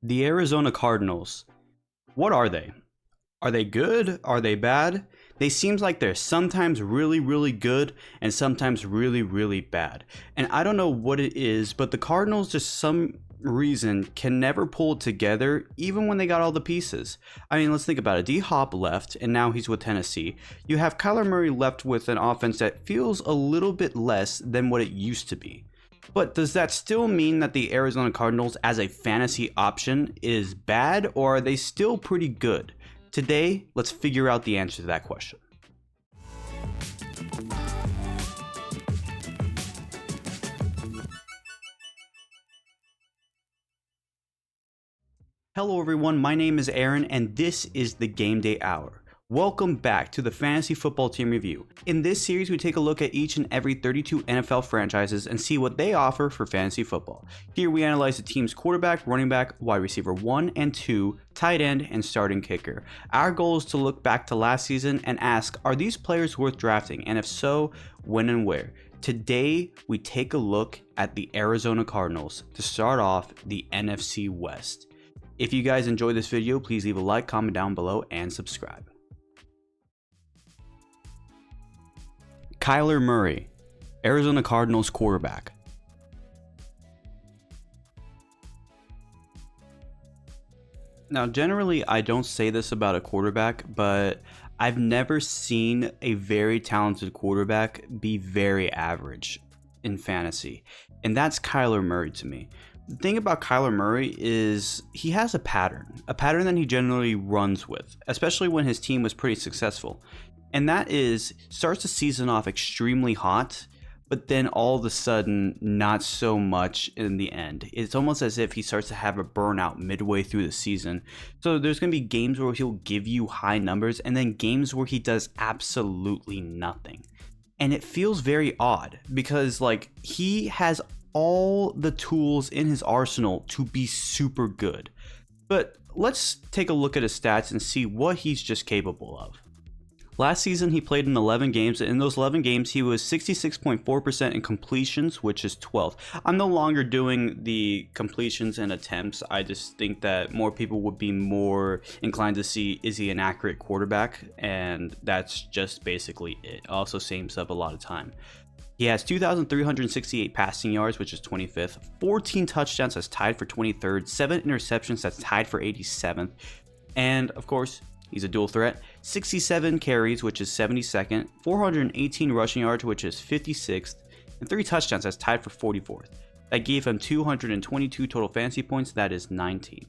The Arizona Cardinals. What are they? Are they good? Are they bad? They seem like they're sometimes really, really good and sometimes really, really bad. And I don't know what it is, but the Cardinals just some reason can never pull it together even when they got all the pieces. I mean, let's think about it. D-Hop left and now he's with Tennessee. You have Kyler Murray left with an offense that feels a little bit less than what it used to be. But does that still mean that the Arizona Cardinals as a fantasy option is bad, or are they still pretty good? Today, let's figure out the answer to that question. Hello everyone, my name is Aaron and this is the Game Day Hour. Welcome back to the Fantasy Football Team Review. In this series, we take a look at each and every 32 NFL franchises and see what they offer for fantasy football. Here we analyze the team's quarterback, running back, wide receiver 1 and 2, tight end, and starting kicker. Our goal is to look back to last season and ask, are these players worth drafting? And if so, when and where? Today, we take a look at the Arizona Cardinals to start off the NFC West. If you guys enjoyed this video, please leave a like, comment down below, and subscribe. Kyler Murray, Arizona Cardinals quarterback. Now, generally, I don't say this about a quarterback, but I've never seen a very talented quarterback be very average in fantasy, and that's Kyler Murray to me. The thing about Kyler Murray is he has a pattern that he generally runs with, especially when his team was pretty successful. And that is, starts the season off extremely hot, but then all of a sudden, not so much in the end. It's almost as if he starts to have a burnout midway through the season. So there's going to be games where he'll give you high numbers, and then games where he does absolutely nothing. And it feels very odd, because he has all the tools in his arsenal to be super good. But let's take a look at his stats and see what he's just capable of. Last season, he played in 11 games, and in those 11 games, he was 66.4% in completions, which is 12th. I'm no longer doing the completions and attempts. I just think that more people would be more inclined to see, is he an accurate quarterback? And that's just basically it. It also saves up a lot of time. He has 2,368 passing yards, which is 25th, 14 touchdowns, that's tied for 23rd, 7 interceptions, that's tied for 87th, and of course, he's a dual threat, 67 carries, which is 72nd, 418 rushing yards, which is 56th, and 3 touchdowns, that's tied for 44th. That gave him 222 total fantasy points, that is 19th.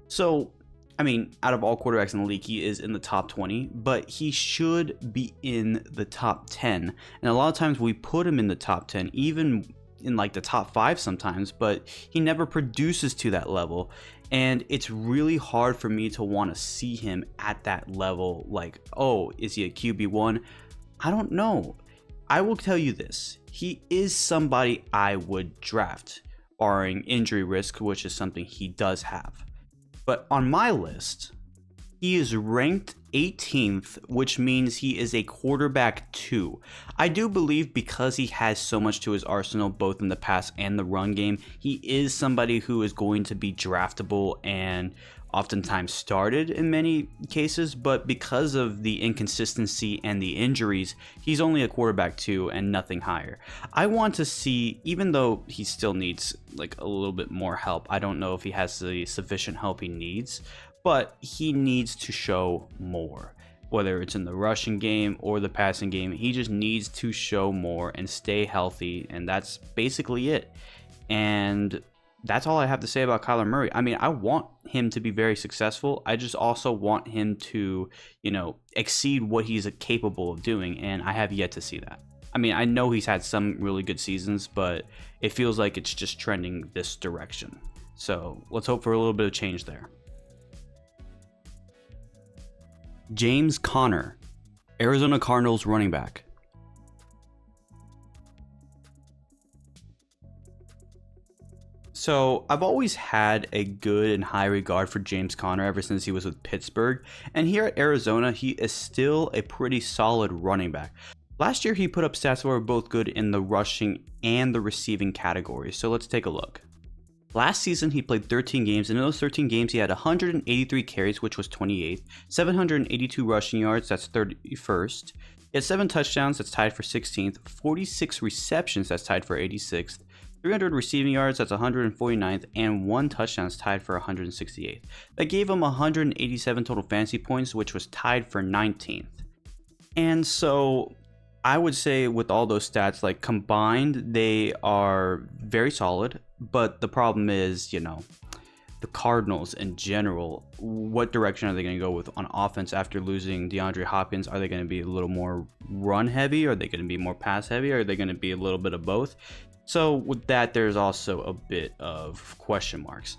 So, I mean, out of all quarterbacks in the league, he is in the top 20, but he should be in the top 10. And a lot of times we put him in the top 10, even in the top 5 sometimes, but he never produces to that level. And it's really hard for me to want to see him at that level. Oh, is he a QB1? I don't know. I will tell you this. He is somebody I would draft, barring injury risk, which is something he does have. But on my list, he is ranked 18th, which means he is a quarterback 2. I do believe because he has so much to his arsenal, both in the pass and the run game, he is somebody who is going to be draftable and oftentimes started in many cases, but because of the inconsistency and the injuries, he's only a quarterback 2 and nothing higher. I want to see, even though he still needs a little bit more help, I don't know if he has the sufficient help he needs, but he needs to show more. Whether it's in the rushing game or the passing game, he just needs to show more and stay healthy, and that's basically it. And that's all I have to say about Kyler Murray. I mean, I want him to be very successful. I just also want him to, exceed what he's capable of doing, and I have yet to see that. I mean, I know he's had some really good seasons, but it feels like it's just trending this direction. So let's hope for a little bit of change there. James Conner, Arizona Cardinals running back. So I've always had a good and high regard for James Conner ever since he was with Pittsburgh, and here at Arizona, he is still a pretty solid running back. Last year, he put up stats that were both good in the rushing and the receiving categories, so let's take a look. Last season, he played 13 games, and in those 13 games, he had 183 carries, which was 28th, 782 rushing yards, that's 31st. He had 7 touchdowns, that's tied for 16th, 46 receptions, that's tied for 86th, 300 receiving yards, that's 149th, and 1 touchdown is tied for 168th. That gave him 187 total fantasy points, which was tied for 19th. And so I would say with all those stats, like combined, they are very solid. But the problem is, you know, the Cardinals in general, what direction are they going to go with on offense after losing DeAndre Hopkins? Are they going to be a little more run heavy? Are they going to be more pass heavy? Are they going to be a little bit of both? So with that, there's also a bit of question marks.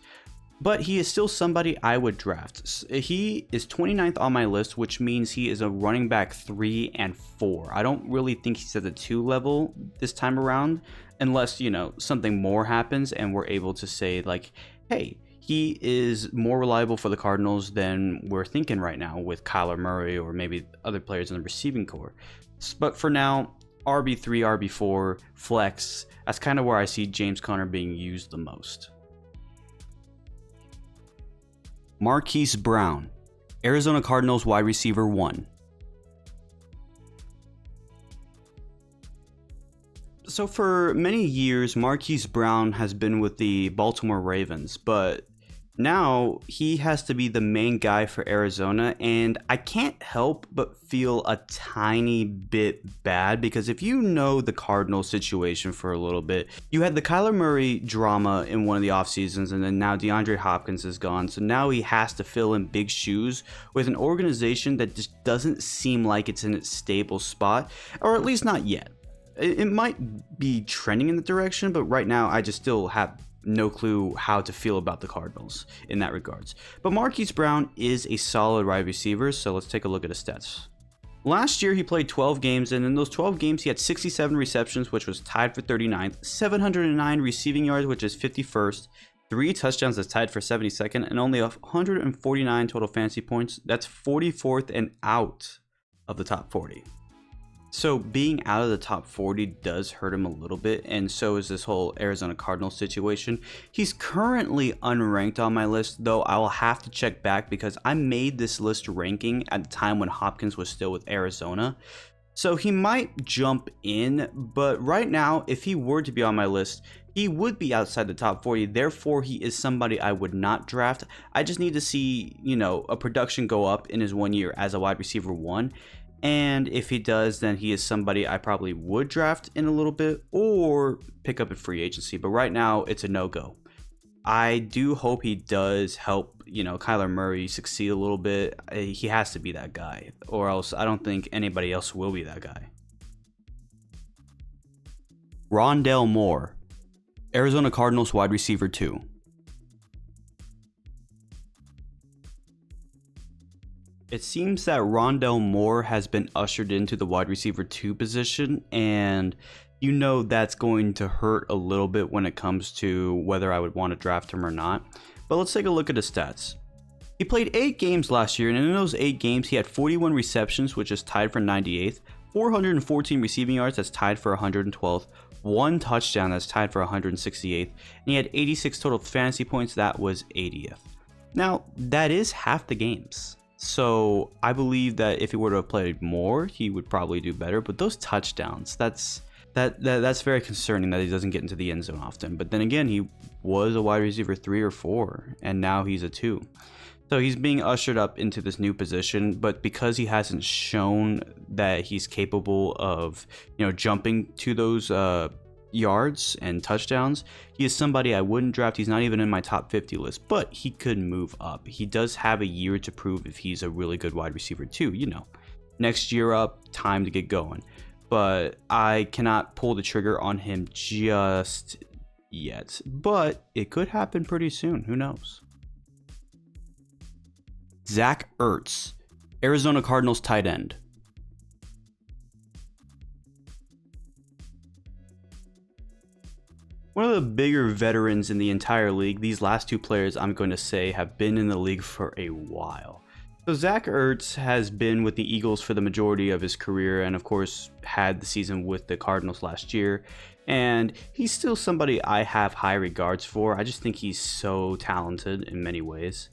But he is still somebody I would draft. He is 29th on my list, which means he is a running back 3 and 4. I don't really think he's at the 2 level this time around, unless, you know, something more happens and we're able to say like, hey, he is more reliable for the Cardinals than we're thinking right now with Kyler Murray or maybe other players in the receiving core. But for now, RB3, RB4, flex, that's kind of where I see James Conner being used the most. Marquise Brown, Arizona Cardinals wide receiver 1. So for many years, Marquise Brown has been with the Baltimore Ravens, but now he has to be the main guy for Arizona, and I can't help but feel a tiny bit bad because if you know the Cardinals situation for a little bit, you had the Kyler Murray drama in one of the off seasons, and then now DeAndre Hopkins is gone, so now he has to fill in big shoes with an organization that just doesn't seem like it's in its stable spot, or at least not yet. It might be trending in the direction, but right now I just still have no clue how to feel about the Cardinals in that regards. But Marquise Brown is a solid wide receiver, so let's take a look at his stats. Last year he played 12 games, and in those 12 games he had 67 receptions, which was tied for 39th, 709 receiving yards, which is 51st, 3 touchdowns, that's tied for 72nd, and only 149 total fantasy points. That's 44th and out of the top 40. So being out of the top 40 does hurt him a little bit, and so is this whole Arizona Cardinals situation. He's currently unranked on my list, though I will have to check back because I made this list ranking at the time when Hopkins was still with Arizona. So he might jump in, but right now, if he were to be on my list, he would be outside the top 40. Therefore, he is somebody I would not draft. I just need to see, you know, a production go up in his 1 year as a wide receiver 1. And if he does, then he is somebody I probably would draft in a little bit or pick up in free agency. But right now, it's a no-go. I do hope he does help, you know, Kyler Murray succeed a little bit. He has to be that guy, or else I don't think anybody else will be that guy. Rondale Moore, Arizona Cardinals wide receiver 2. It seems that Rondale Moore has been ushered into the wide receiver 2 position, and you know that's going to hurt a little bit when it comes to whether I would want to draft him or not. But let's take a look at his stats. He played 8 games last year, and in those 8 games, he had 41 receptions, which is tied for 98th, 414 receiving yards, that's tied for 112th, 1 touchdown, that's tied for 168th, and he had 86 total fantasy points, that was 80th. Now, that is half the games. So I believe that if he were to have played more, he would probably do better. But those touchdowns, that's very concerning that he doesn't get into the end zone often. But then again, he was a wide receiver 3 or 4, and now he's a 2. So he's being ushered up into this new position. But because he hasn't shown that he's capable of, you know, jumping to those yards and touchdowns, he is somebody I wouldn't draft. He's not even in my top 50 list, but he could move up. He does have a year to prove if he's a really good wide receiver too, you know, next year up, time to get going. But I cannot pull the trigger on him just yet, but it could happen pretty soon. Who knows? Zach Ertz, Arizona Cardinals tight end. One of the bigger veterans in the entire league. These last 2 players I'm going to say have been in the league for a while. So Zach Ertz has been with the Eagles for the majority of his career, and of course had the season with the Cardinals last year. And he's still somebody I have high regards for. I just think he's so talented in many ways.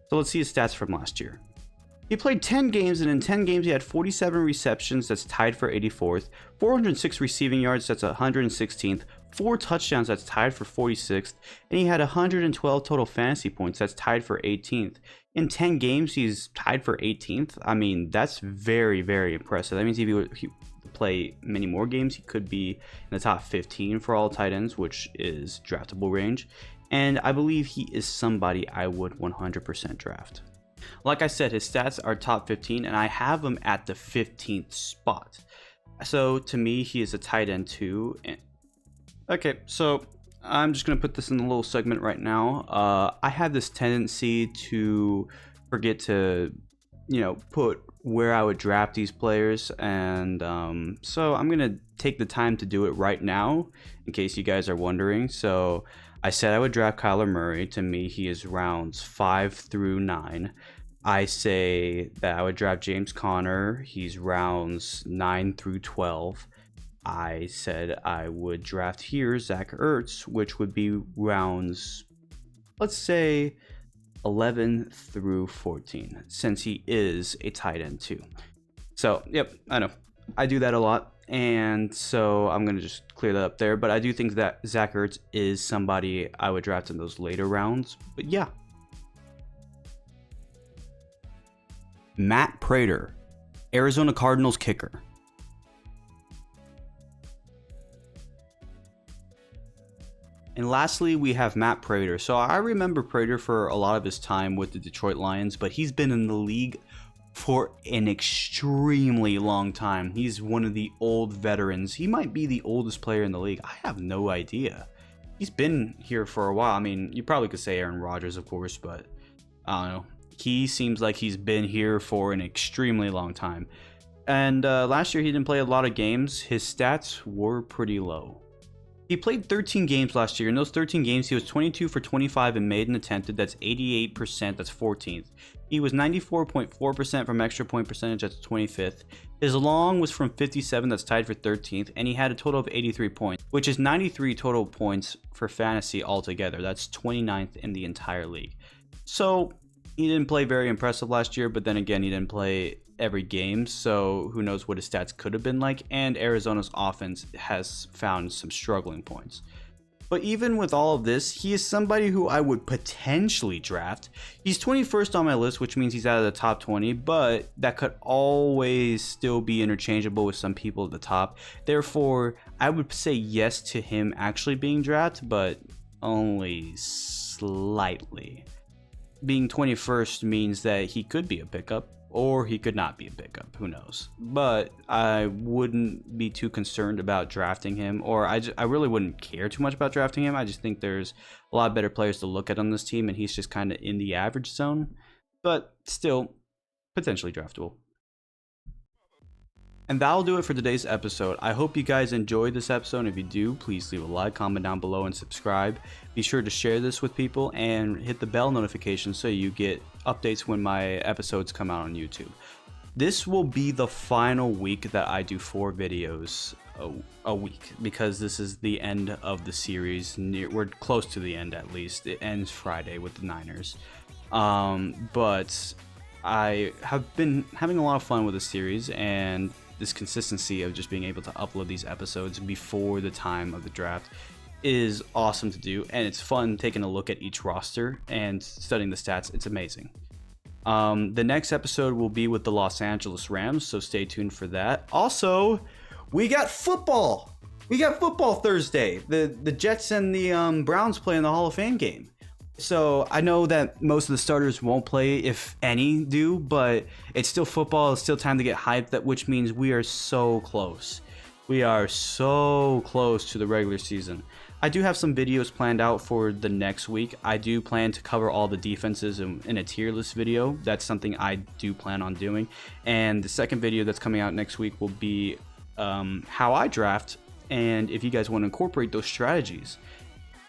So let's see his stats from last year. He played 10 games, and in 10 games he had 47 receptions, that's tied for 84th, 406 receiving yards, that's 116th, 4 touchdowns, that's tied for 46th, and he had 112 total fantasy points, that's tied for 18th. In 10 games, he's tied for 18th. I mean, that's very, very impressive. That means if he would play many more games, he could be in the top 15 for all tight ends, which is draftable range. And I believe he is somebody I would 100% draft. Like I said, his stats are top 15, and I have him at the 15th spot. So to me, he is a tight end too. Okay, so I'm just going to put this in a little segment right now. I have this tendency to forget to, put where I would draft these players. And so I'm going to take the time to do it right now, in case you guys are wondering. So I said I would draft Kyler Murray. To me, he is rounds 5 through 9. I say that I would draft James Conner. He's rounds 9 through 12. I said I would draft here Zach Ertz, which would be rounds, let's say, 11 through 14, since he is a tight end too. So, yep, I know. I do that a lot, and so I'm going to just clear that up there. But I do think that Zach Ertz is somebody I would draft in those later rounds. But yeah. Matt Prater, Arizona Cardinals kicker. And lastly, we have Matt Prater. So I remember Prater for a lot of his time with the Detroit Lions, but he's been in the league for an extremely long time. He's one of the old veterans. He might be the oldest player in the league. I have no idea. He's been here for a while. I mean, you probably could say Aaron Rodgers, of course, but I don't know. He seems like he's been here for an extremely long time. And last year he didn't play a lot of games. His stats were pretty low. He played 13 games last year. In those 13 games, he was 22 for 25 in made and attempted. That's 88%. That's 14th. He was 94.4% from extra point percentage. That's 25th. His long was from 57. That's tied for 13th. And he had a total of 83 points, which is 93 total points for fantasy altogether. That's 29th in the entire league. So he didn't play very impressive last year, but then again, he didn't play every game, so who knows what his stats could have been like. And Arizona's offense has found some struggling points. But even with all of this, he is somebody who I would potentially draft. He's 21st on my list, which means he's out of the top 20, but that could always still be interchangeable with some people at the top. Therefore, I would say yes to him actually being drafted, but only slightly. Being 21st means that he could be a pickup, or he could not be a pickup. Who knows? But I wouldn't be too concerned about drafting him, or I really wouldn't care too much about drafting him. I just think there's a lot better players to look at on this team, and he's just kind of in the average zone, but still potentially draftable. And that'll do it for today's episode. I hope you guys enjoyed this episode. If you do, please leave a like, comment down below, and subscribe. Be sure to share this with people and hit the bell notification so you get updates when my episodes come out on YouTube. This will be the final week that I do 4 videos a week, because this is the end of the series. We're close to the end, at least. It ends Friday with the Niners. But I have been having a lot of fun with this series, and this consistency of just being able to upload these episodes before the time of the draft is awesome to do, and it's fun taking a look at each roster and studying the stats. It's amazing. The next episode will be with the Los Angeles Rams, so stay tuned for that. Also, we got football. We got football Thursday. The Jets and the Browns play in the Hall of Fame game. So I know that most of the starters won't play, if any do, but it's still football. It's still time to get hyped, which means we are so close. We are so close to the regular season. I do have some videos planned out for the next week. I do plan to cover all the defenses in a tier list video. That's something I do plan on doing. And the second video that's coming out next week will be how I draft, and if you guys want to incorporate those strategies.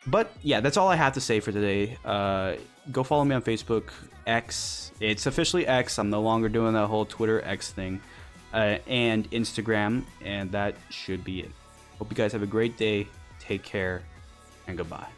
But yeah, that's all I have to say for today. Go follow me on Facebook, X. It's officially X. I'm no longer doing that whole Twitter X thing, and Instagram, and that should be it. Hope you guys have a great day. Take care, and goodbye.